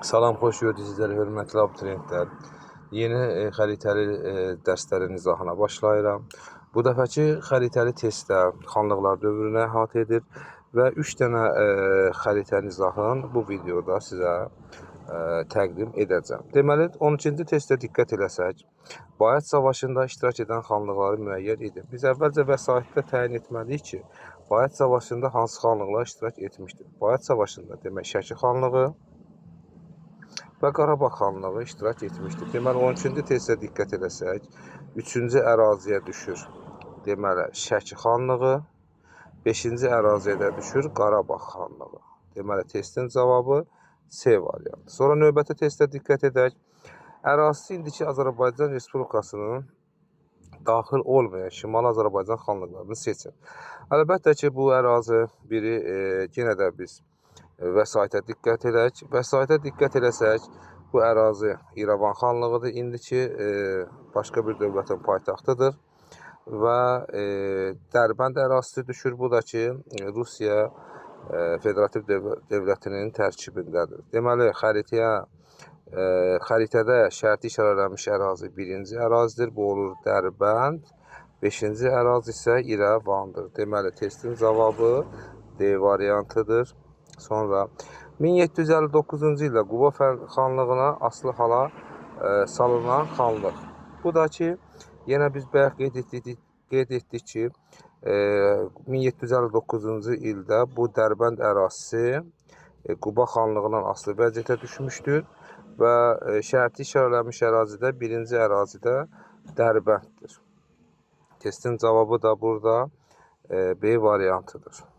Salam, xoş gördük sizləri, hörmətli abituriyentlər. Yeni xəritəli dərslərin izahına başlayıram. Bu dəfəki xəritəli testdə xanlıqlar dövrünü əhatə edir və 3 dənə xəritənin izahını bu videoda sizə təqdim edəcəm. Deməli, 12-ci testdə diqqət eləsək, Bayat Savaşında iştirak edən xanlıqları müəyyən edin. Biz əvvəlcə vəsaitdə təyin etməliyik ki, Bayat Savaşında hansı xanlıqlar iştirak etmişdir. Bayat Savaşında demək Şəki xanlığı və Qarabağ xanlığı iştirak etmişdir. Deməli, 12-ci testə diqqət edəsək, 3-cü əraziyə düşür. Deməli, Şəki xanlığı, 5-ci əraziyə də düşür Qarabağ xanlığı. Deməli, testin cavabı C variantı. Sonra növbəti testə diqqət edək. Ərazisi indiki Azərbaycan Respublikasının daxil olmayan Şimali Azərbaycan xanlıqlarını seçin. Əlbəttə ki, bu ərazi biri yenə də biz vəsaitə diqqət edək. Vəsaitə diqqət eləsək, bu ərazi İrəvan xanlığıdır. İndiki başqa bir dövlətin paytaxtıdır və Dərbənd ərazisi düşür. Bu da ki, Rusiya Federativ Dövlətinin tərkibindədir. Deməli, xəritədə şərti işarələnmiş ərazi birinci ərazidir. Bu olur Dərbənd. 5-ci ərazi isə İrəvandır. Deməli, testin cavabı D variantıdır. Sonra 1759-cu ildə Quba xanlığına asılı hala salınan xanlıq. Bu da ki, yenə biz bayaq qeyd etdik ki, 1759-cu ildə bu Dərbənd ərazisi Quba xanlığından asılı vəziyyətə düşmüşdür və şərti işarələnmiş ərazidə birinci ərazidə Dərbənddir. Testin cavabı da burada B variantıdır.